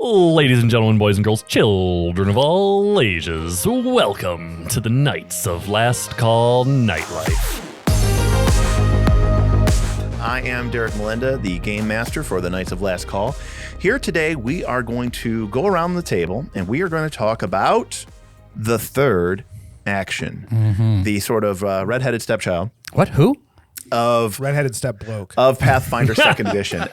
Ladies and gentlemen, boys and girls, children of all ages, welcome to the Knights of Last Call Nightlife. I am Derek Melinda, the Game Master for the Knights of Last Call. Here today, we are going to go around the table, and we are going to talk about the third action. The sort of redheaded stepchild. What? Who? Of redheaded step bloke. Of Pathfinder 2nd Edition.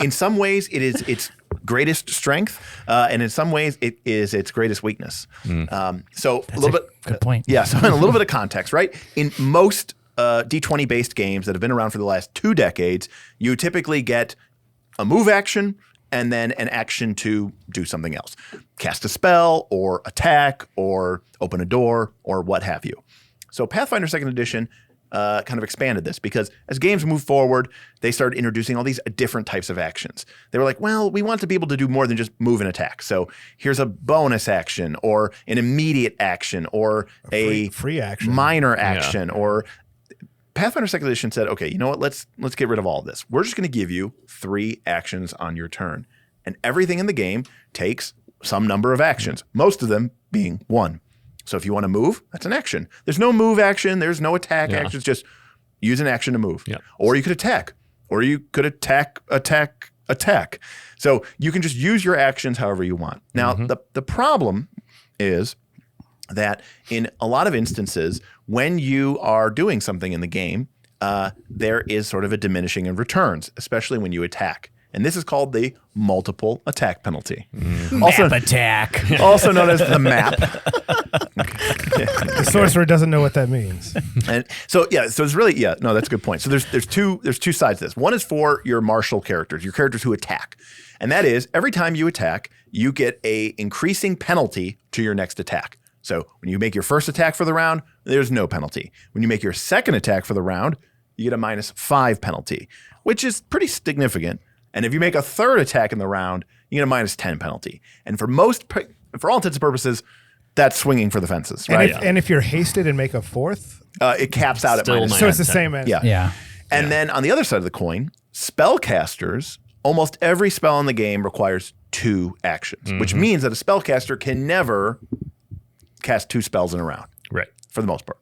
In some ways, it is its greatest strength, and in some ways, it is its greatest weakness. So That's a little bit. Good point. Yeah, so in a little bit of context, right? In most D20-based games that have been around for the last 2 decades, you typically get a move action and then an action to do something else. Cast a spell, or attack, or open a door, or what have you. So Pathfinder 2nd Edition kind of expanded this because as games moved forward, they started introducing all these different types of actions. They were like, well, we want to be able to do more than just move and attack. So here's a bonus action, or an immediate action, or a free action, minor action, or Pathfinder 2nd Edition said, okay, you know what? Let's get rid of all of this. We're just going to give you 3 actions on your turn. And everything in the game takes some number of actions, most of them being 1. So if you want to move, that's an action. There's no move action. There's no attack action. It's just use an action to move. Yeah. Or you could attack. Or you could attack. So you can just use your actions however you want. Now, the problem is that in a lot of instances, when you are doing something in the game, there is sort of a diminishing in returns, especially when you attack. And this is called the multiple attack penalty. Map attack. Also known as the map. The sorcerer doesn't know what that means. And so it's really, no, that's a good point. So there's two sides to this. One is for your martial characters, your characters who attack. And that is every time you attack, you get a increasing penalty to your next attack. So when you make your first attack for the round, there's no penalty. When you make your second attack for the round, you get a -5 penalty, which is pretty significant. And if you make a third attack in the round, you get a -10 penalty. And for all intents and purposes, that's swinging for the fences, right? And if you're hasted and make a fourth? It caps out at -10. So it's the same as. Yeah. And then on the other side of the coin, spellcasters, almost every spell in the game requires 2 actions, which means that a spellcaster can never cast 2 spells in a round. Right. For the most part.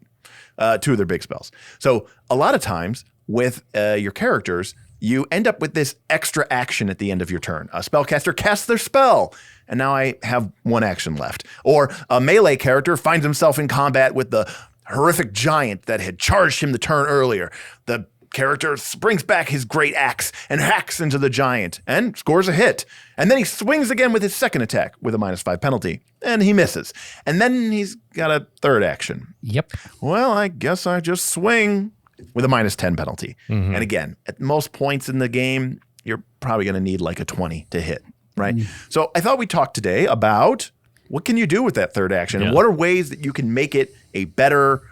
2 of their big spells. So a lot of times with your characters, you end up with this extra action at the end of your turn. A spellcaster casts their spell, and now I have 1 action left. Or a melee character finds himself in combat with the horrific giant that had charged him the turn earlier. The character brings back his great axe and hacks into the giant and scores a hit. And then he swings again with his second attack with a -5 penalty, and he misses. And then he's got a third action. Yep. Well, I guess I just swing with a -10 penalty. And again, at most points in the game, you're probably going to need like a 20 to hit, right? So I thought we'd talk today about what can you do with that third action and what are ways that you can make it a better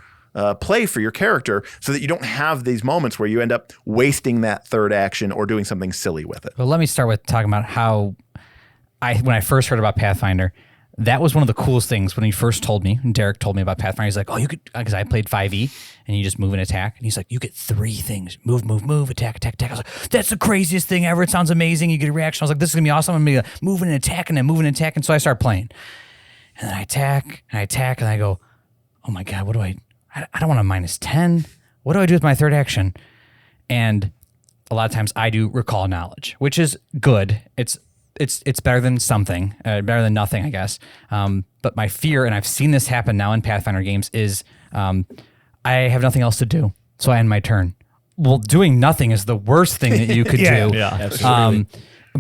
play for your character so that you don't have these moments where you end up wasting that third action or doing something silly with it. Well, let me start with talking about how when I first heard about Pathfinder, that was one of the coolest things when he first told me, and Derek told me about Pathfinder. He's like, oh, you could, because I played 5e, and you just move and attack. And he's like, you get 3 things: move, attack. I was like, that's the craziest thing ever. It sounds amazing. You get a reaction. I was like, this is going to be awesome. I'm going to be moving and attack, and then moving and attack. And so I start playing. And then I attack, and I go, oh my God, what do I don't want a -10. What do I do with my third action? And a lot of times I do recall knowledge, which is good. It's better than something, better than nothing, I guess. But my fear, and I've seen this happen now in Pathfinder games, is I have nothing else to do, so I end my turn. Well, doing nothing is the worst thing that you could do. Yeah, absolutely.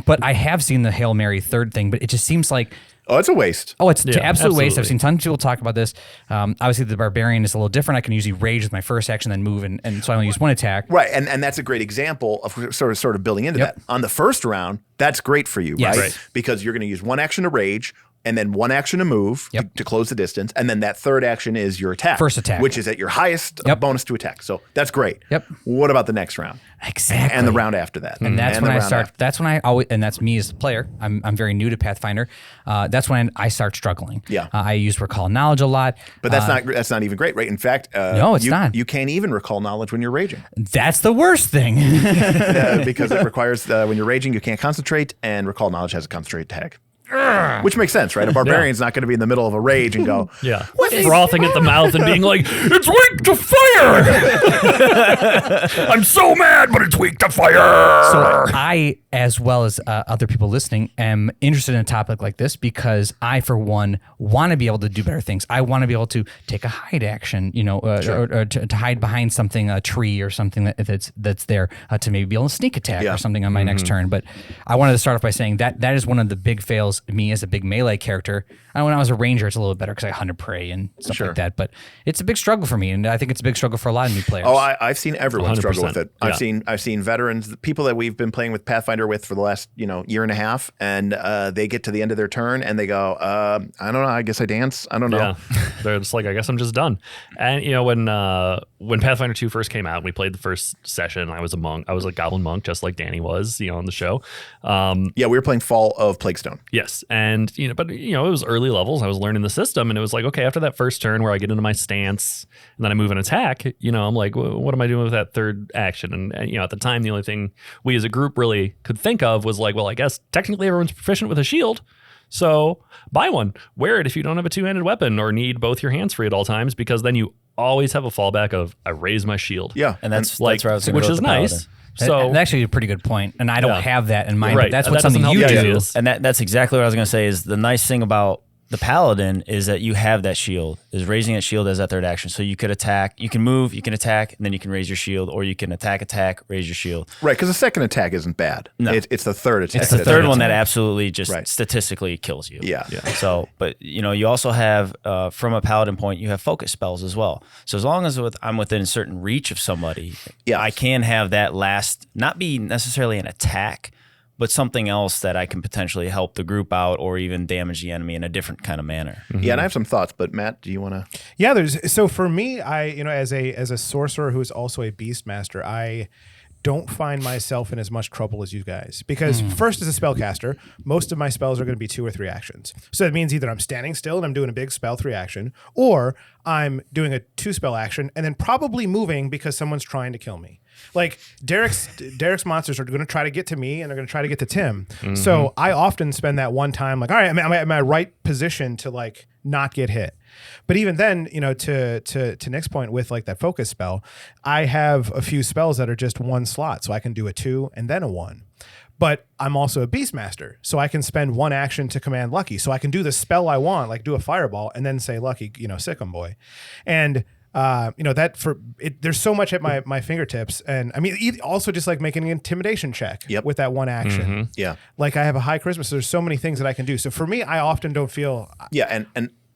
But I have seen the Hail Mary third thing, but it just seems like... Oh, it's a waste. Oh, it's an absolute waste. I've seen tons of people talk about this. Obviously, the Barbarian is a little different. I can usually rage with my first action, then move, and so I only use 1 attack. Right, and that's a great example of sort of building into that. On the first round, that's great for you, right? Because you're going to use 1 action to rage, and then 1 action to move to close the distance, and then that third action is your attack. First attack. Which is at your highest bonus to attack. So that's great. Yep. What about the next round? Exactly. And the round after that. And that's when I start. After. That's when I always, and that's me as the player. I'm very new to Pathfinder. That's when I start struggling. Yeah. I use recall knowledge a lot. But that's not even great, right? In fact, no, it's not. You can't even recall knowledge when you're raging. That's the worst thing. Because it requires when you're raging, you can't concentrate, and recall knowledge has a concentrate tag. Which makes sense, right? A barbarian's not going to be in the middle of a rage and go, Yeah. Frothing at the mouth and being like, it's weak to fire. I'm so mad, but it's weak to fire. So I, as well as other people listening, am interested in a topic like this because I, for one, want to be able to do better things. I want to be able to take a hide action, or to hide behind something, a tree or something that's there, to maybe be able to sneak attack or something on my next turn. But I wanted to start off by saying that is one of the big fails me as a big melee character. When I was a ranger, it's a little bit better because I hunted prey and stuff like that. But it's a big struggle for me, and I think it's a big struggle for a lot of new players. Oh, I've seen everyone struggle with it. Yeah. I've seen veterans, the people that we've been playing with Pathfinder with for the last year and a half, and they get to the end of their turn and they go, I don't know, I guess I dance. I don't know. Yeah, they're just like, I guess I'm just done. And when Pathfinder 2 first came out, we played the first session. I was a goblin monk, just like Danny was, on the show. We were playing Fall of Plaguestone. Yes, and but it was early levels. I was learning the system, and it was like, okay, after that first turn where I get into my stance and then I move and attack, I'm like, what am I doing with that third action? And at the time, the only thing we as a group really could think of was like, well, I guess technically everyone's proficient with a shield. So buy one. Wear it if you don't have a two-handed weapon or need both your hands free at all times, because then you always have a fallback of I raise my shield. Yeah, and that's where I was gonna which go is with the nice. paladin. So that's actually a pretty good point, and I don't have that in mind. Right. But that's And what that something doesn't you help do. you. And that's exactly what I was going to say is the nice thing about the paladin is that you have that shield, is raising that shield as that third action. So you could attack, you can move, you can attack, and then you can raise your shield, or you can attack, raise your shield. Right, because the second attack isn't bad. No. It's the third attack. It's the third one that absolutely just statistically kills you. Yeah. So, but you also have, from a paladin point, you have focus spells as well. So as long as I'm within certain reach of somebody, I can have that last, not be necessarily an attack, but something else that I can potentially help the group out or even damage the enemy in a different kind of manner. Mm-hmm. Yeah, and I have some thoughts, but Matt, do you want to? Yeah, so for me, I as a sorcerer who is also a beast master, I don't find myself in as much trouble as you guys, because first, as a spellcaster, most of my spells are going to be 2 or 3 actions. So that means either I'm standing still and I'm doing a big spell 3 action, or I'm doing a 2 spell action and then probably moving because someone's trying to kill me. Like Derek's monsters are going to try to get to me and they're going to try to get to Tim. Mm-hmm. So I often spend that one time like, all right, am I in my right position to like not get hit? But even then, to Nick's point with like that focus spell, I have a few spells that are just 1 slot, so I can do a 2 and then a 1. But I'm also a Beastmaster, so I can spend 1 action to command Lucky. So I can do the spell I want, like do a fireball, and then say Lucky, sick 'em boy. And there's so much at my fingertips, and I mean, also just like making an intimidation check with that 1 action. Mm-hmm. Yeah, like I have a high charisma, so there's so many things that I can do. So for me, I often don't feel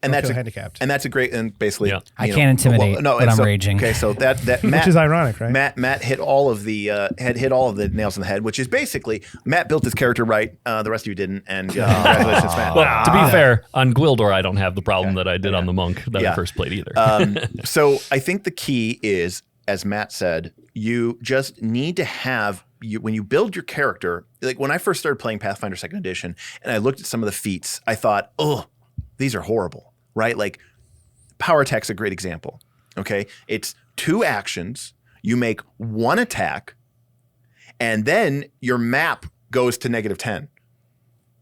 and that's handicapped. And that's a great, and basically, I can't intimidate when I'm raging. Okay, so that Matt, which is ironic, right? Matt hit all of the hit all of the nails on the head, which is basically Matt built his character right. The rest of you didn't, and congratulations, Matt. Well, to be fair, on Gwildor, I don't have the problem that I did on the monk that I first played either. So I think the key is, as Matt said, you just need to have. When you build your character, like when I first started playing Pathfinder 2nd Edition, and I looked at some of the feats, I thought, oh, these are horrible. Right? Like power attack's a great example. Okay. It's 2 actions. You make 1 attack, and then your map goes to -10.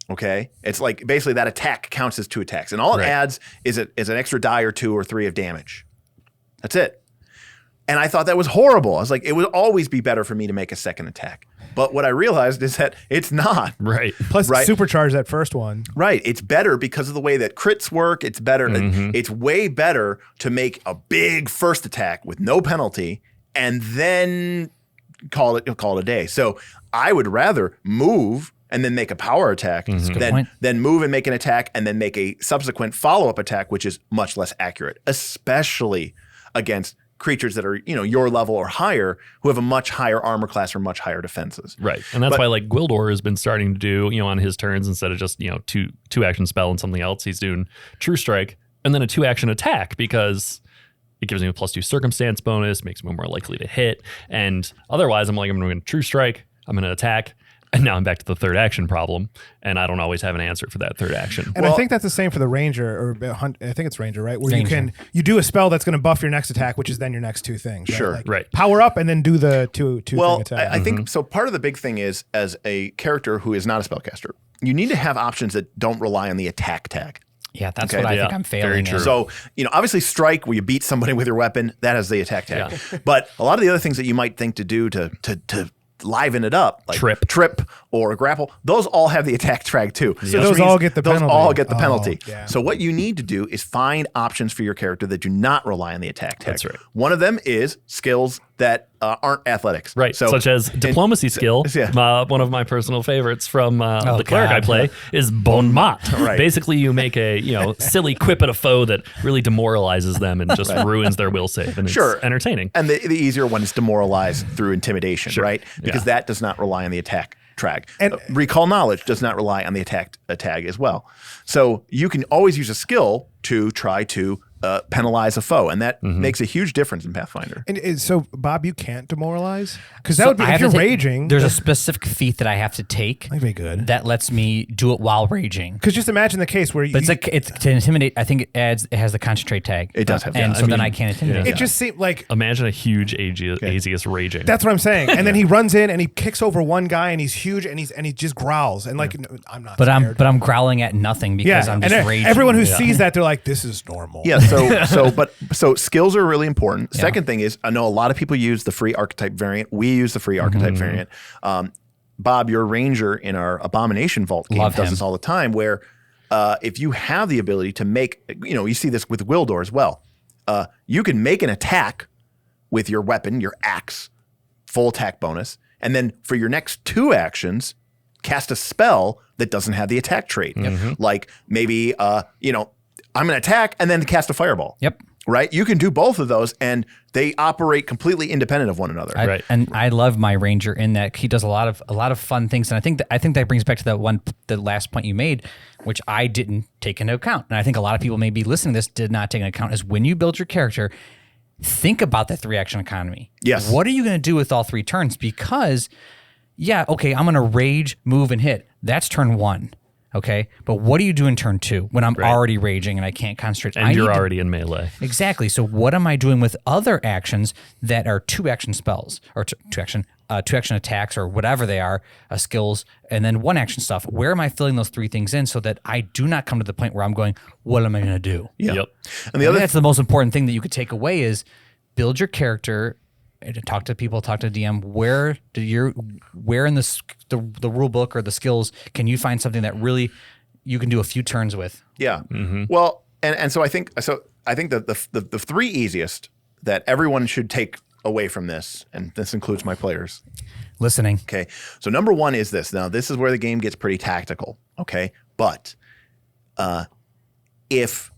Okay. It's like basically that attack counts as 2 attacks. And all it adds is an extra die or 2 or 3 of damage. That's it. And I thought that was horrible. I was like, it would always be better for me to make a second attack. But what I realized is that it's not. Right. Plus, supercharge that first one. Right. It's better because of the way that crits work. It's better. Mm-hmm. It's way better to make a big first attack with no penalty and then call it a day. So I would rather move and then make a power attack than move and make an attack and then make a subsequent follow-up attack, which is much less accurate, especially against creatures that are, your level or higher, who have a much higher armor class or much higher defenses. Right. And that's why like Gwildor has been starting to do, on his turns, instead of just, two action spell and something else, he's doing True Strike and then a 2 action attack, because it gives him a +2 circumstance bonus, makes him more likely to hit. And otherwise I'm going to True Strike, I'm going to attack. And now I'm back to the 3rd action problem, and I don't always have an answer for that 3rd action. And I think that's the same for the ranger, or I think it's ranger, right? Where you do a spell that's going to buff your next attack, which is then your next 2 things. Right? Sure, like right. Power up and then do the two thing attack. I think so. Part of the big thing is, as a character who is not a spellcaster, you need to have options that don't rely on the attack tag. Yeah, that's Okay. what I think Yeah, I'm very failing true. at. So, obviously strike where you beat somebody with your weapon, that has the attack tag. Yeah. But a lot of the other things that you might think to do to liven it up, like trip or grapple, those all have the attack tag too. So those all get the penalty. Those all get the penalty. Yeah. So what you need to do is find options for your character that do not rely on the attack tag. That's right. One of them is skills that aren't athletics. Right, So such as diplomacy skill. yeah. One of my personal favorites from the cleric God. I play is bon mot. Right. Basically, you make a silly quip at a foe that really demoralizes them and just ruins their will save, and it's entertaining. And the easier one is demoralize through intimidation, right? Because that does not rely on the attack tag. And recall knowledge does not rely on the attack tag as well. So you can always use a skill to try to penalize a foe, and that makes a huge difference in Pathfinder. And so, Bob, you can't demoralize because that would be I if have you're to take- raging. There's a specific feat that I have to take That'd be good. that lets me do it while raging. Because just imagine the case where you. But it's to intimidate. I think it has the concentrate tag. It does have and that. so then I can't intimidate. it just seemed like Imagine a huge Azius raging. that's what I'm saying. And then he runs in and he kicks over one guy and he's huge and he just growls and like no, I'm not. But scared. I'm growling at nothing because I'm just and raging. everyone who sees that they're like, this is normal. Yeah, so skills are really important. Second thing is, I know a lot of people use the free archetype variant. We use the free archetype variant. Bob, your ranger in our Abomination Vault game Love does him. this all the time, where if you have the ability to make, you see this with Wildor as well. You can make an attack with your weapon, your axe, full attack bonus, and then for your next 2 actions, cast a spell that doesn't have the attack trait. Like maybe, I'm going to attack and then cast a fireball. Yep. Right? You can do both of those, and they operate completely independent of one another. Right. And I love my ranger in that he does a lot of fun things, and I think that brings back to the last point you made, which I didn't take into account, and I think a lot of people maybe listening to this did not take into account, is when you build your character, think about that 3-action economy. Yes. What are you going to do with all 3 turns? Because, I'm going to rage, move, and hit. That's turn 1. Okay, but what do you do in turn 2 when I'm already raging and I can't concentrate? And you're already in melee. Exactly. So what am I doing with other actions that are 2-action spells or 2-action attacks or whatever they are, skills, and then 1-action stuff? Where am I filling those 3 things in so that I do not come to the point where I'm going, what am I going to do? Yeah. Yep. And the other That's the most important thing that you could take away is build your character. Talk to people, talk to DM. Where in the rule book or the skills can you find something that really you can do a few turns with? Yeah. Well, and so I think that the 3 easiest that everyone should take away from this, and this includes my players. Listening. Okay. So number 1 is this. Now, this is where the game gets pretty tactical. Okay. But if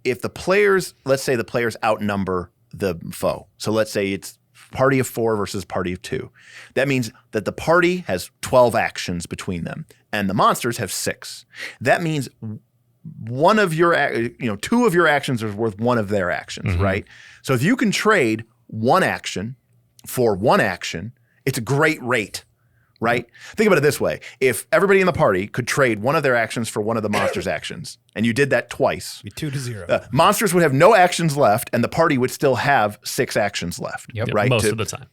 the players, let's say the players outnumber the foe. So let's say it's party of 4 versus party of 2. That means that the party has 12 actions between them and the monsters have 6. That means one of your, 2 of your actions are worth 1 of their actions, right? So if you can trade 1 action for 1 action, it's a great rate, right? Think about it this way. If everybody in the party could trade 1 of their actions for 1 of the monster's actions, and you did that twice, Be 2-0. monsters would have no actions left, and the party would still have 6 actions left, right? Most of the time.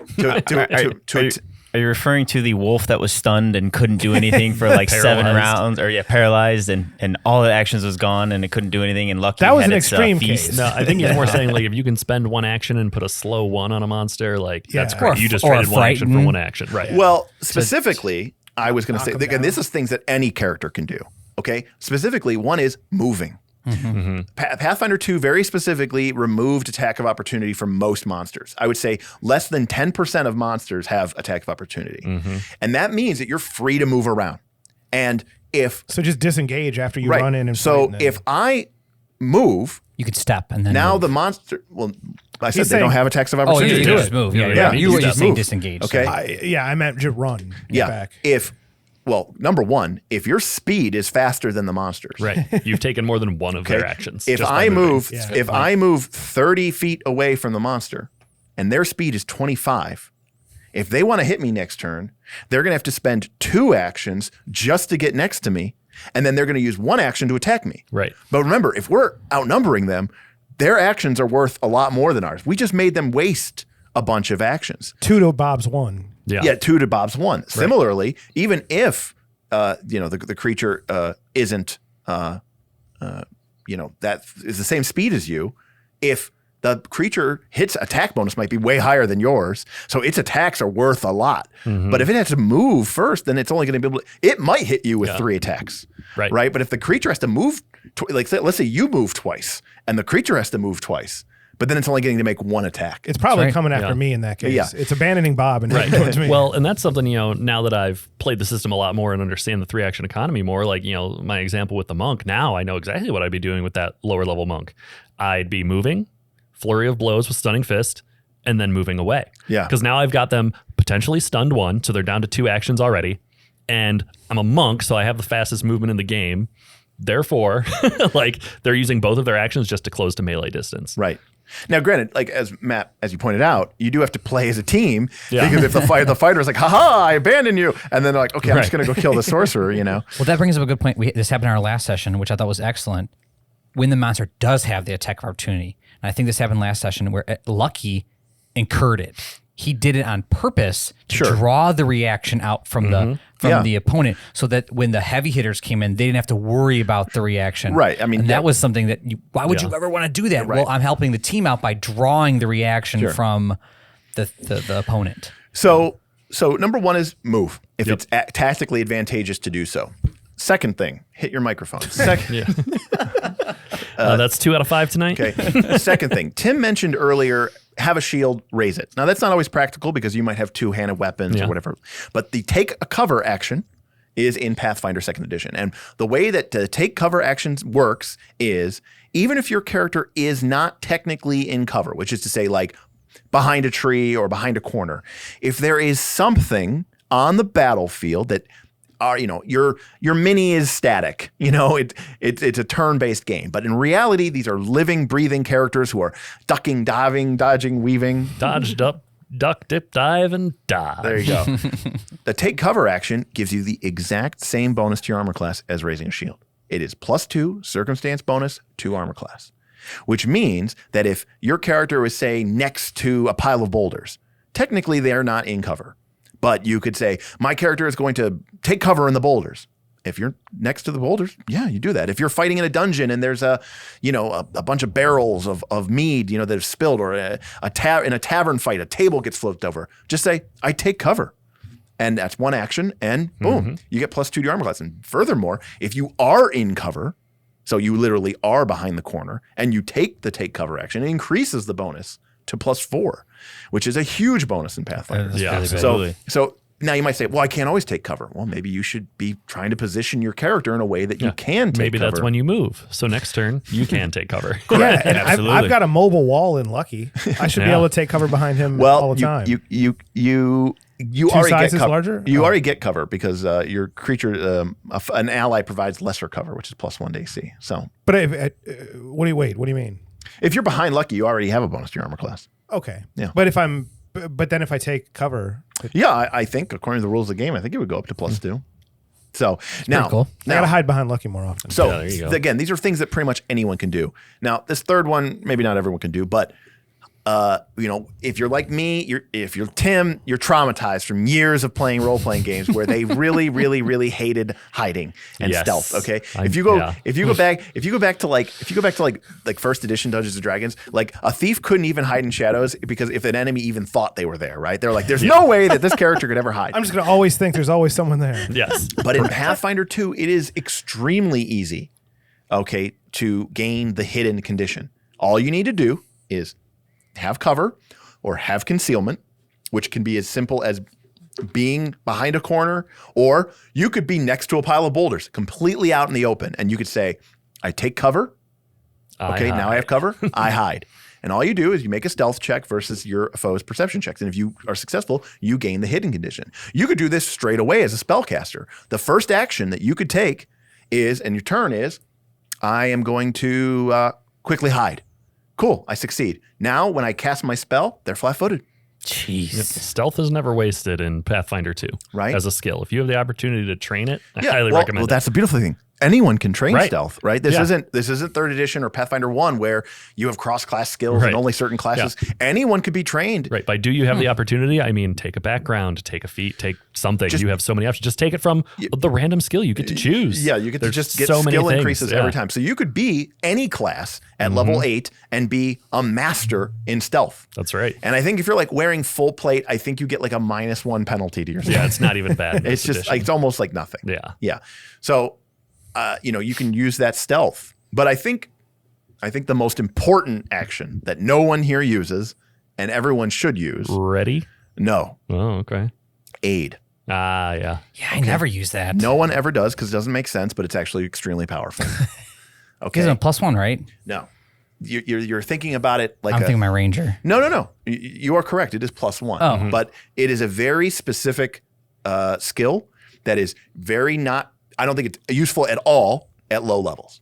Are you referring to the wolf that was stunned and couldn't do anything for like 7 rounds, or paralyzed, and all the actions was gone and it couldn't do anything, and lucky That was had an its, extreme feast. case. No, I think you're more saying like if you can spend 1 action and put a slow 1 on a monster, that's great. You just or traded 1 action for frighten. 1 action, right? Well, specifically, I was going to say, Knock 'em again, this is things that any character can do, okay? Specifically, one is moving. Pathfinder 2 very specifically removed attack of opportunity from most monsters. I would say less than 10% of monsters have attack of opportunity. And that means that you're free to move around. And if So just disengage after you run in and so fight and then- if I move, You could step and then now move. the monster, well, I said He's they don't saying- have attacks of Oh, opportunity. you do just it. move. Yeah, Yeah, You you were just just saying move. disengage. Okay. I meant just run. Get Yeah. back. Well, number 1, if your speed is faster than the monsters. Right. You've taken more than 1 of their Okay. actions. If just by I moving. move, Yeah. if I move 30 feet away from the monster, and their speed is 25, if they want to hit me next turn, they're going to have to spend 2 actions just to get next to me, and then they're going to use 1 action to attack me. Right. But remember, if we're outnumbering them, their actions are worth a lot more than ours. We just made them waste a bunch of actions. 2 to Bob's 1. Yeah. Yeah, 2 to Bob's 1. Similarly, even if the creature isn't, that is the same speed as you, if the creature hits attack bonus might be way higher than yours, so its attacks are worth a lot. But if it has to move first, then it's only going to be able to, it might hit you with 3 attacks, right? But if the creature has to move, let's say you move twice and the creature has to move twice, but then it's only getting to make 1 attack. It's probably coming after me in that case. Yeah. It's abandoning Bob and heading towards me. Well, and that's something, now that I've played the system a lot more and understand the 3-action economy more, like, my example with the monk, now I know exactly what I'd be doing with that lower level monk. I'd be moving, flurry of blows with stunning fist, and then moving away. Yeah. Because now I've got them potentially stunned 1, so they're down to 2 actions already. And I'm a monk, so I have the fastest movement in the game. Therefore, like, they're using both of their actions just to close to melee distance. Right. Now, granted, like as Matt, as you pointed out, you do have to play as a team because if the fighter is like, haha, I abandon you. And then they're like, okay, I'm just going to go kill the sorcerer, Well, that brings up a good point. This happened in our last session, which I thought was excellent. When the monster does have the attack of opportunity, and I think this happened last session where Lucky incurred it. He did it on purpose to draw the reaction out from the opponent, so that when the heavy hitters came in, they didn't have to worry about the reaction. Right. I mean, and that was something that why would you ever want to do that? Right. Well, I'm helping the team out by drawing the reaction from the opponent. So number 1 is move if it's tactically advantageous to do so. Second thing, hit your microphone. That's 2 out of 5 tonight. Okay. Second thing, Tim mentioned earlier, have a shield, raise it. Now, that's not always practical because you might have 2-handed weapons or whatever. But the take a cover action is in Pathfinder 2nd Edition. And the way that the take cover actions works is even if your character is not technically in cover, which is to say like behind a tree or behind a corner, if there is something on the battlefield that your mini is static. It's a turn-based game. But in reality, these are living, breathing characters who are ducking, diving, dodging, weaving. Dodged up, duck, dip, dive, and dodge. There you go. The take cover action gives you the exact same bonus to your armor class as raising a shield. It is +2 circumstance bonus to armor class, which means that if your character is, say, next to a pile of boulders, technically they're not in cover. But you could say, my character is going to take cover in the boulders. If you're next to the boulders, you do that. If you're fighting in a dungeon and there's a bunch of barrels of mead, that have spilled, or in a tavern fight, a table gets flipped over, just say, I take cover. And that's 1 action, and boom, you get +2 to your armor class. And furthermore, if you are in cover, so you literally are behind the corner, and you take the take cover action, it increases the bonus to +4, which is a huge bonus in Pathfinder. Absolutely. So now you might say, well, I can't always take cover. Well, maybe you should be trying to position your character in a way that you can take Maybe cover. That's when you move. So next turn, you can take cover. Yeah, and I've got a mobile wall in Lucky. I should be able to take cover behind him all the time. You already sizes get cover. larger? You already get cover because your creature, an ally provides lesser cover, which is +1 to AC. So, but what do you mean? If you're behind Lucky, you already have a bonus to your armor class. Okay. Yeah. But then if I take cover, I think according to the rules of the game, I think it would go up to +2. So now, cool. I gotta hide behind Lucky more often. So there you go. again, these are things that pretty much anyone can do. Now, this third one, maybe not everyone can do, but if you're like me, if you're Tim, you're traumatized from years of playing role-playing games where they really, really, really hated hiding and stealth. Okay, if you go back to like first edition Dungeons and Dragons, like a thief couldn't even hide in shadows because if an enemy even thought they were there, right? They're like, there's no way that this character could ever hide. I'm just gonna always think there's always someone there. Yes, but in Pathfinder 2, it is extremely easy, to gain the hidden condition. All you need to do is have cover or have concealment, which can be as simple as being behind a corner, or you could be next to a pile of boulders completely out in the open. And you could say, I take cover. Okay, now I have cover. I hide. And all you do is you make a stealth check versus your foe's perception checks. And if you are successful, you gain the hidden condition. You could do this straight away as a spellcaster. The first action that you could take is, and your turn is, I am going to quickly hide. Cool, I succeed. Now, when I cast my spell, they're flat-footed. Jeez. Stealth is never wasted in Pathfinder 2, right? As a skill. If you have the opportunity to train it, I highly recommend Well, it. that's the beautiful thing. anyone can train Right. stealth, right? This Yeah. isn't third edition or Pathfinder 1 where you have cross-class skills Right. and only certain classes. Anyone could be trained. Right. By do you have the opportunity? I mean, take a background, take a feat, take something. You have so many options. Just take it from the random skill you get to choose. Yeah, you get There's to just get so many skill things. increases Yeah. every time. So you could be any class at level 8 and be a master in stealth. That's right. And I think if you're like wearing full plate, I think you get like a -1 penalty to your stealth. Yeah, it's not even bad. in It's this just edition. like, it's almost like nothing. Yeah. Yeah. So, you can use that stealth. But I think the most important action that no one here uses and everyone should use, Ready? no, Oh, okay. aid. Ah, yeah. Yeah, I never use that. No one ever does because it doesn't make sense, but it's actually extremely powerful. Gives Okay. them a +1, right? No. You're thinking about it like I'm thinking my ranger. No. You are correct. It is +1. Oh. But it is a very specific skill that is very not, I don't think it's useful at all at low levels.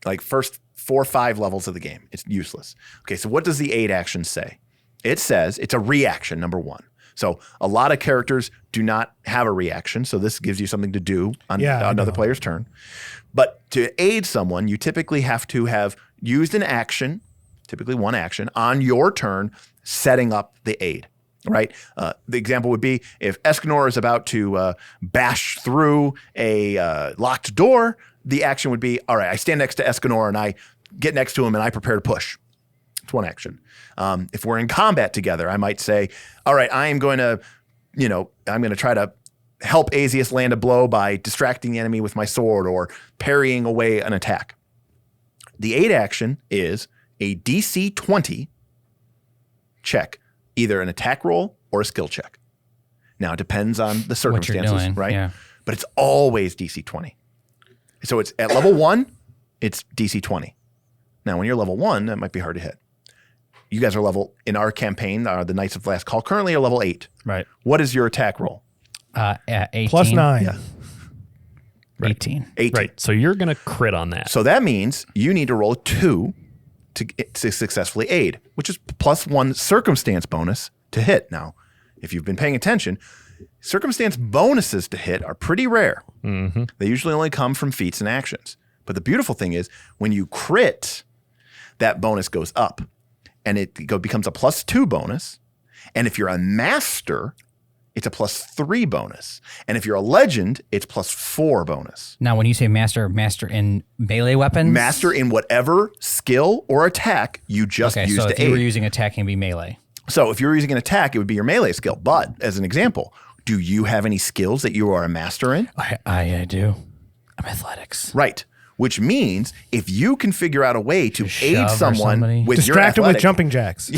Like first 4 or 5 levels of the game, it's useless. Okay, so what does the aid action say? It says it's a reaction, number 1. So a lot of characters do not have a reaction, so this gives you something to do on another player's turn. But to aid someone, you typically have to have used an action, typically one action, on your turn, setting up the aid, right? The example would be if Escanor is about to bash through a locked door, the action would be, all right, I stand next to Escanor and I get next to him and I prepare to push. It's one action. If we're in combat together, I might say, all right, I'm going to try to help Azius land a blow by distracting the enemy with my sword or parrying away an attack. The aid action is a DC 20 check, either an attack roll or a skill check. Now, it depends on the circumstances, doing, right? yeah. But it's always DC 20. So it's at level 1, it's DC 20. Now, when you're level 1, that might be hard to hit. You guys are level, in our campaign, the Knights of Last Call, currently are level 8. Right. What is your attack roll? 18. +9. Yeah. 18. 18. Right. So you're going to crit on that. So that means you need to roll a 2 to successfully aid, which is +1 circumstance bonus to hit. Now, if you've been paying attention, circumstance bonuses to hit are pretty rare. Mm-hmm. They usually only come from feats and actions. But the beautiful thing is when you crit, that bonus goes up and it becomes a +2 bonus. And if you're a master, it's a +3 bonus. And if you're a legend, it's +4 bonus. Now, when you say master in melee weapons? Master in whatever skill or attack you just Okay, used so to if you were aid. using attack, it can be melee. So if you're using an attack, it would be your melee skill. But as an example, do you have any skills that you are a master in? I do. I'm athletics. Right. Which means if you can figure out a way to shove aid or someone somebody. with your Distract him with athletic, jumping jacks.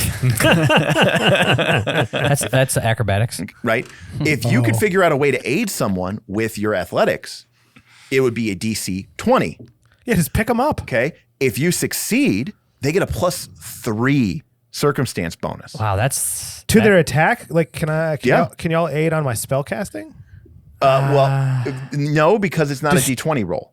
That's acrobatics. right? If you could figure out a way to aid someone with your athletics, it would be a DC 20. Yeah, just pick them up. Okay. If you succeed, they get a +3 circumstance bonus. Wow, that's To their attack? Like, can Yeah. y'all aid on my spell casting? No, because it's not a D20 roll.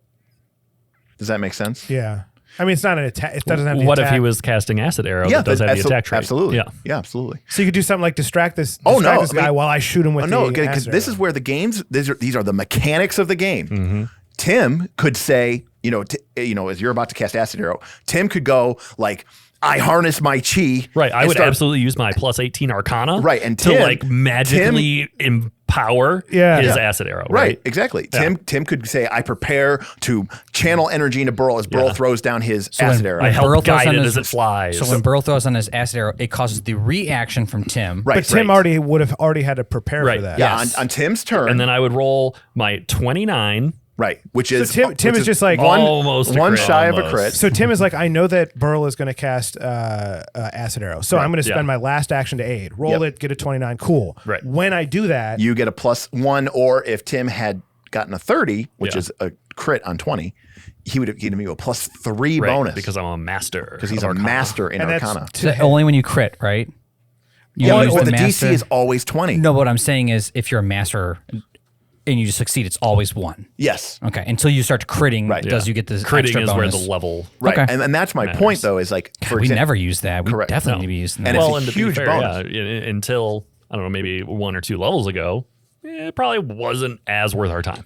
Does that make sense? Yeah. I mean, it's not an attack. It doesn't have the What attack. if he was casting acid arrow that does have the attack trait? Absolutely. Yeah. Yeah, absolutely. So you could do something like distract this Oh, no, guy I mean- while I shoot him with No, the because acid this arrow. is where the games, these are the mechanics of the game. Tim could say, as you're about to cast acid arrow, Tim could go like, I harness my chi. Right. I and would start- absolutely use my +18 Arcana. Right, and to Tim- like magically empower Yeah. his Yeah. acid arrow. Right, exactly. Tim could say, I prepare to channel energy into Burl as Burl throws down his acid arrow. I help Burl throws guide on it his- as it flies. So when Burl throws on his acid arrow, it causes the reaction from Tim. Right. But Tim would have already had to prepare Right. for that. Yeah, Yes. on Tim's turn. and then I would roll my 29. right, which is Tim which is just like Almost a one crit. shy of a Almost. crit. So Tim is like, I know that Burl is going to cast acid arrow, so I'm going to spend my last action to aid. Roll it, get a 29. Cool. Right. When I do that, You get a +1, or if Tim had gotten a 30, which Yeah. is a crit on 20, he would have given you a +3 Right, bonus because I'm a master. because he's of a Arcana. master in and Arcana. that's So that only when you crit, right? You Yeah, use or the master. DC is always 20. No, but what I'm saying is if you're a master and you just succeed, it's always 1. Yes. Okay, until you start critting, Right. does you get this Critting extra is bonus. where the level. Right. Okay. And that's my Matters. point, though, is like, for we example, never use that. We Correct. definitely No. need to be using And that. it's Well, a and to be huge fair, bonus. yeah, until I don't know, maybe 1 or 2 levels ago, it probably wasn't as worth our time.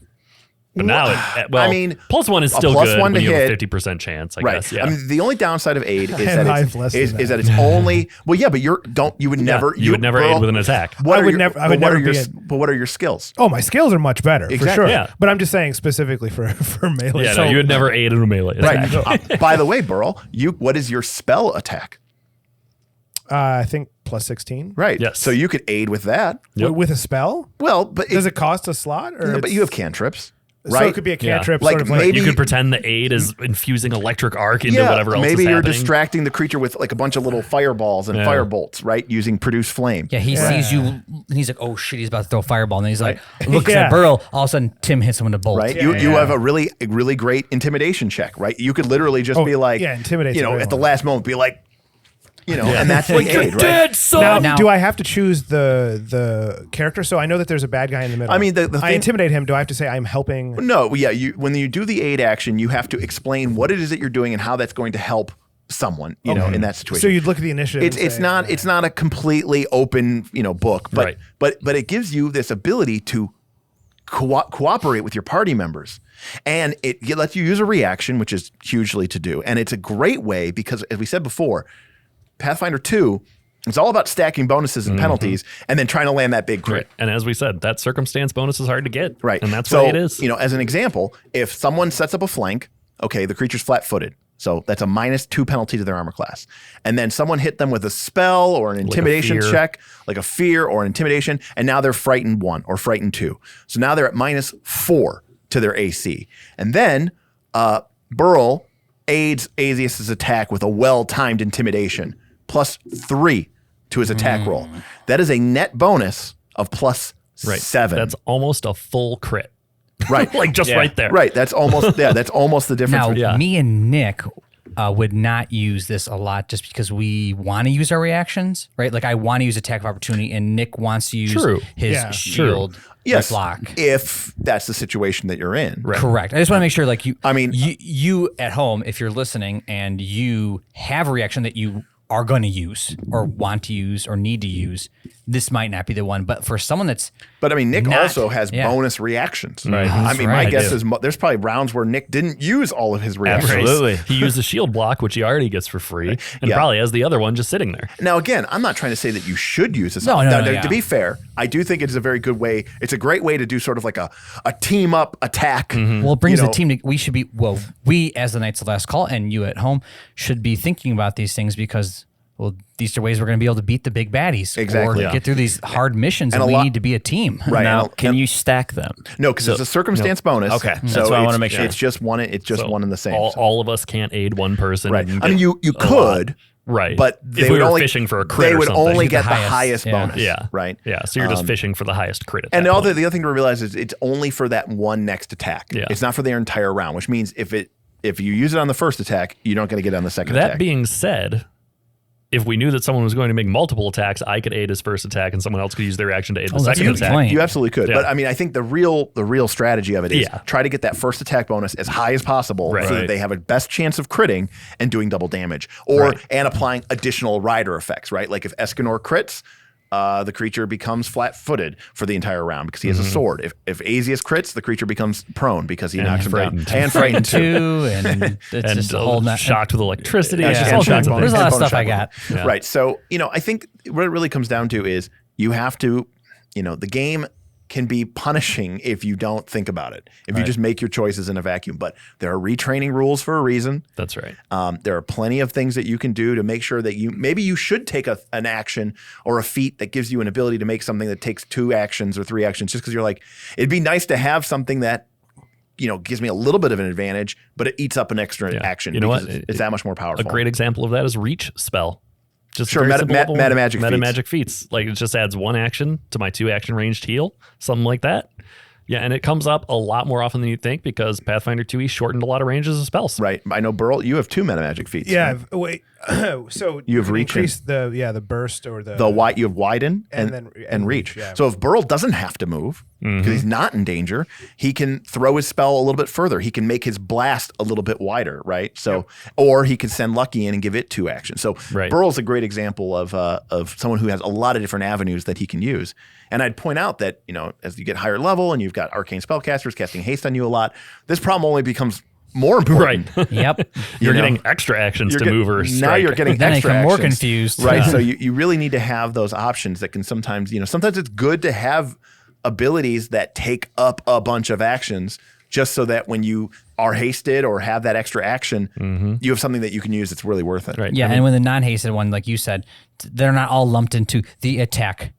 But now, I mean, plus one is a still plus good one to when you have hit. a 50% chance, I Right. guess. Yeah. I mean, the only downside of aid is And that I've less than is that it's only but you would never you would never aid with an attack. What I are would your- never- I but would what never are your be s- but what are your skills? Oh, my skills are much better for Exactly. sure. Yeah. But I'm just saying specifically for melee. Yeah, So no, you would never aid in a melee attack. Right. By the way, Burl, what is your spell attack? I think plus 16. Right. Yes. So you could aid with that. Yep. With a spell? Well, but Does it cost a slot? Or but you have cantrips. Right. So it could be a cantrip. Like sort of like maybe- You could pretend the aid is infusing electric arc into whatever else maybe is you're happening. distracting the creature with like a bunch of little fireballs and fire bolts, right? Using produce flame. Yeah, he sees you, and he's like, "Oh shit!" He's about to throw a fireball, and then he's like, looks Yeah. at Burl. All of a sudden, Tim hits him with a bolt. Right, you have a really great intimidation check, right? You could literally just be like, intimidate. at the last moment, be like, and that's the aid, right? Dead son. Now, do I have to choose the character? So I know that there's a bad guy in the middle. I mean, the I thing- intimidate him. Do I have to say I'm helping? No, yeah. When you do the aid action, you have to explain what it is that you're doing and how that's going to help someone, in that situation. So you'd look at the initiative. It's not a completely open book, but Right. but it gives you this ability to cooperate with your party members, and it lets you use a reaction, which is hugely to do, and it's a great way because, as we said before, Pathfinder 2, it's all about stacking bonuses and penalties, and then trying to land that big crit. Right. And as we said, that circumstance bonus is hard to get. Right. And that's so, why it is. as an example, if someone sets up a flank, okay, the creature's flat-footed. So that's a -2 penalty to their armor class. And then someone hit them with a spell or an intimidation fear. check, like a fear or an intimidation, and now they're frightened 1 or frightened 2. So now they're at -4 to their AC. And then Burl aids Azius's attack with a well-timed intimidation, +3 to his attack roll. That is a net bonus of +7. That's almost a full crit. right. Like just right there. Right. That's almost the difference. Now, me and Nick would not use this a lot just because we want to use our reactions, right? Like I want to use attack of opportunity, and Nick wants to use True. his Yeah. shield Yes, block. if that's the situation that you're in. Right. Correct. I just want to make sure, like you at home, if you're listening and you have a reaction that you are going to use or want to use or need to use, this might not be the one. But for someone that's But I mean, Nick Not- also has yeah. bonus reactions. Right. I That's mean, right. my guess I do. is there's probably rounds where Nick didn't use all of his reactions. Absolutely. He used the shield block, which he already gets for free, and Yeah. probably has the other one just sitting there. Now, again, I'm not trying to say that you should use this. No, Now, yeah. To be fair, I do think it is a very good way. It's a great way to do sort of like a team up attack. well, it brings You know, the team to, we should be, we as the Knights of Last Call and you at home should be thinking about these things because, these are ways we're going to be able to beat the big baddies Exactly. or get through these hard missions, And and a we lot- need to be a team. Right. Now, and- can you stack them? No, because it's a circumstance bonus. Okay. So That's what I wanna it's- make sure. It's just one. It's just So one and the same. All of us can't aid one person. Right. and I mean, get you a lot. could. Right. But if they we would were only fishing for a crit They or would something. only The get the highest, highest yeah. bonus. Yeah. Right. Yeah. So you're just fishing for the highest crit. At And that the point. other thing to realize is it's only for that one next attack. Yeah. It's not for their entire round, which means if you use it on the first attack, you're not going to get it on the second That attack. being said, if we knew that someone was going to make multiple attacks, I could aid his first attack, and someone else could use their reaction to aid the that's second a good attack. point. You absolutely could. Yeah. But I mean, I think the real strategy of it is Yeah. try to get that first attack bonus as high as possible Right. so that Right. they have a best chance of critting and doing double damage. And applying additional rider effects, right? Like if Escanor crits, the creature becomes flat-footed for the entire round because he has a sword. If Azius crits, the creature becomes prone because he knocks him frightened. down. And frightened too. Too, and it's And just a whole nother. shocked with electricity. Yeah. It's just And all shock kinds of bonus. There's a lot of And bonus stuff I shock got. Yeah. Right. So, I think what it really comes down to is you have to, the game can be punishing if you don't think about it, if you just make your choices in a vacuum. But there are retraining rules for a reason. That's right. There are plenty of things that you can do to make sure that maybe you should take an action or a feat that gives you an ability to make something that takes 2 actions or 3 actions just because you're like, it'd be nice to have something that, gives me a little bit of an advantage, but it eats up an extra action. You know what? because It's that much more powerful. A great example of that is Reach spell. Just Sure, very meta- simple ma- level meta magic meta feats. magic feats. Like it just adds 1 action to my 2 action ranged heal, something like that. Yeah, and it comes up a lot more often than you'd think because Pathfinder 2e shortened a lot of ranges of spells. Right. I know, Burl, you have 2 meta magic feats. Yeah. right? Wait. So You have can reach increase the burst or the You have widen and and reach. yeah. So if Burl doesn't have to move, because he's not in danger, he can throw his spell a little bit further. He can make his blast a little bit wider, right? So, or he can send Lucky in and give it 2 actions. So Burl's a great example of someone who has a lot of different avenues that he can use. And I'd point out that, as you get higher level and you've got arcane spellcasters casting haste on you a lot, this problem only becomes more important. Right. Yep. You're getting extra actions to move or strike. Now you're getting then extra I become more actions. confused. Right. So you really need to have those options that can sometimes, sometimes it's good to have abilities that take up a bunch of actions just so that when you are hasted or have that extra action, you have something that you can use that's really worth it. Right. Yeah, and when the non-hasted one, like you said, they're not all lumped into the attack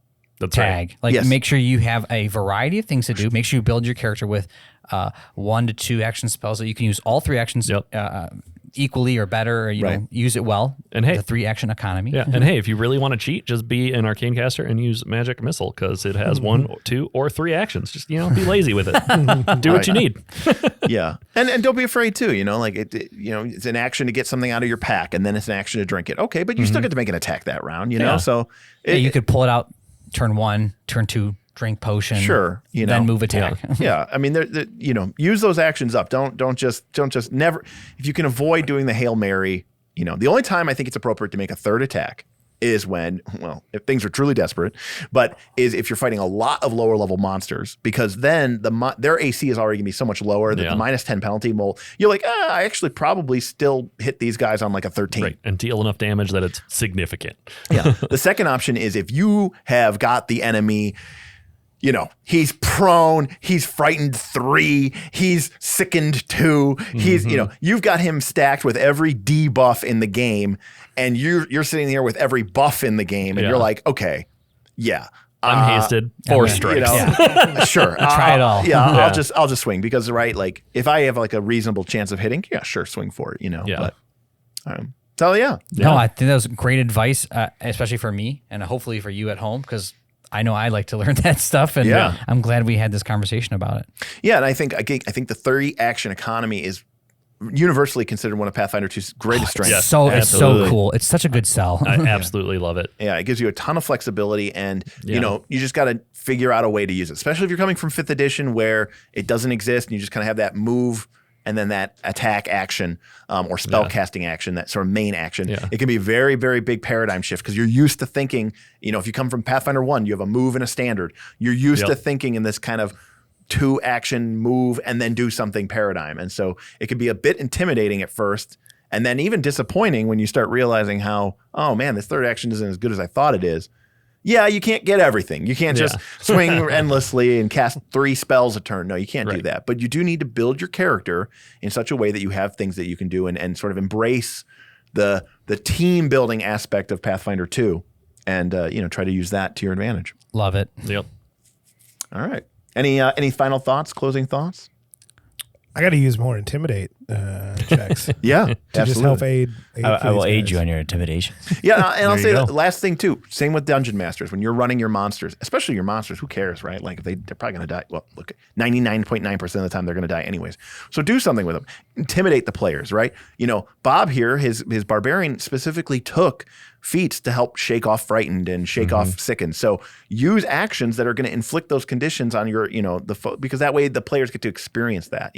tag. Right. Like make sure you have a variety of things to do. Make sure you build your character with 1 to 2 action spells that you can use all 3 actions equally or better, or use it well. And hey, the 3 action economy. Yeah, and hey, if you really want to cheat, just be an arcane caster and use magic missile because it has 1, 2, or 3 actions. Just be lazy with it. Do what you need. Yeah, and don't be afraid too. It's an action to get something out of your pack, and then it's an action to drink it. Okay, but you still get to make an attack that round. So you could pull it out turn 1, turn 2. Drink potion, sure, then move attack. Yeah, I mean, use those actions up. Don't just never. If you can avoid doing the Hail Mary, the only time I think it's appropriate to make a 3rd attack is when, if things are truly desperate, but is if you're fighting a lot of lower level monsters, because then their AC is already gonna be so much lower that the -10 penalty you're like, I actually probably still hit these guys on like a 13. Right, and deal enough damage that it's significant. Yeah. The second option is if you have got the enemy, he's prone, he's frightened 3, he's sickened 2, he's, you've got him stacked with every debuff in the game, and you're sitting there with every buff in the game, and you're like, okay, I'm hasted, 4 strikes. Sure. Try it all. Yeah, I'll just swing because, like if I have like a reasonable chance of hitting, sure, swing for it, Yeah. But, so yeah. No, I think that was great advice, especially for me and hopefully for you at home, because I know I like to learn that stuff, and I'm glad we had this conversation about it. Yeah, and I think the 30 action economy is universally considered one of Pathfinder 2's greatest strengths. Yes, it's so cool. It's such a good sell. I absolutely love it. Yeah, it gives you a ton of flexibility, and you just got to figure out a way to use it, especially if you're coming from 5th edition where it doesn't exist, and you just kind of have that move and then that attack action or spell casting action, that sort of main action. Yeah. It can be a very, very big paradigm shift because you're used to thinking, if you come from Pathfinder 1, you have a move and a standard. You're used to thinking in this kind of 2 action move and then do something paradigm. And so it can be a bit intimidating at first, and then even disappointing when you start realizing how, oh man, this 3rd action isn't as good as I thought it is. Yeah, you can't get everything. You can't just swing endlessly and cast 3 spells a turn. No, you can't do that. But you do need to build your character in such a way that you have things that you can do and sort of embrace the team building aspect of Pathfinder 2 and try to use that to your advantage. Love it. Yep. All right. Any final thoughts, closing thoughts? I got to use more intimidate checks. Yeah, to absolutely. just help aid I will aid guys. you on your intimidation. Yeah, and I'll say the last thing too. Same with dungeon masters. When you're running your monsters, especially your monsters, who cares, right? Like if they're probably going to die. Well, look, 99.9% of the time they're going to die anyways. So do something with them. Intimidate the players, right? Bob here, his barbarian specifically took feats to help shake off frightened and shake off sickened. So use actions that are going to inflict those conditions on your, because that way the players get to experience that,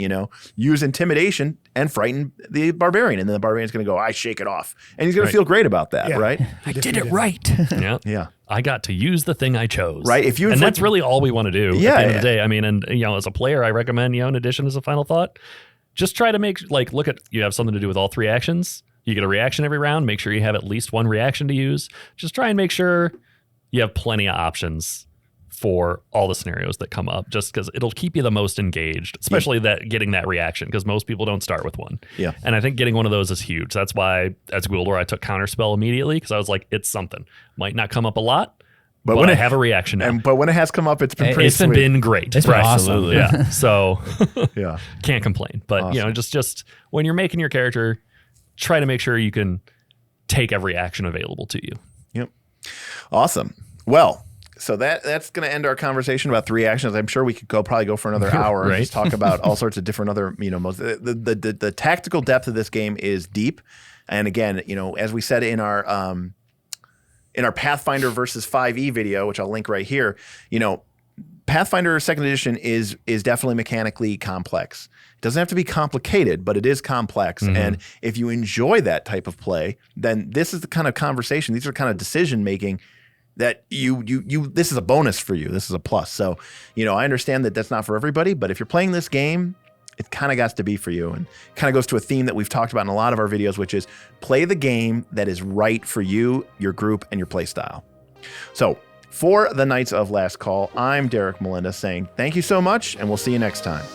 use intimidation and frighten the barbarian. And then the barbarian's going to go, I shake it off. And he's going to feel great about that, right? I did it right. Yeah. I got to use the thing I chose. Right. And that's really all we want to do at the end of the day. I mean, and as a player, I recommend, in addition as a final thought, just try to make, look at, you have something to do with all 3 actions. You get a reaction every round. Make sure you have at least 1 reaction to use. Just try and make sure you have plenty of options for all the scenarios that come up, just because it'll keep you the most engaged, especially getting that reaction, because most people don't start with one. Yeah. And I think getting one of those is huge. That's why as Gwildor, I took Counterspell immediately, because I was like, it's something. Might not come up a lot, but when I have a reaction now. But when it has come up, it's been pretty It's sweet. been great. It's been awesome. Yeah. So Yeah. can't complain. But Awesome. just when you're making your character, try to make sure you can take every action available to you. Yep. Awesome. Well, so that's going to end our conversation about 3 actions. I'm sure we could probably go for another hour and just talk about all sorts of different other, modes. The tactical depth of this game is deep. And again, as we said in our Pathfinder versus 5e video, which I'll link right here, Pathfinder Second Edition is definitely mechanically complex. It doesn't have to be complicated, but it is complex. And if you enjoy that type of play, then this is the kind of conversation. These are kind of decision making that you this is a bonus for you. This is a plus. So, I understand that that's not for everybody, but if you're playing this game, it kind of got to be for you, and kind of goes to a theme that we've talked about in a lot of our videos, which is play the game that is right for you, your group, and your play style. So for the Knights of Last Call, I'm Derek Melinda saying thank you so much, and we'll see you next time.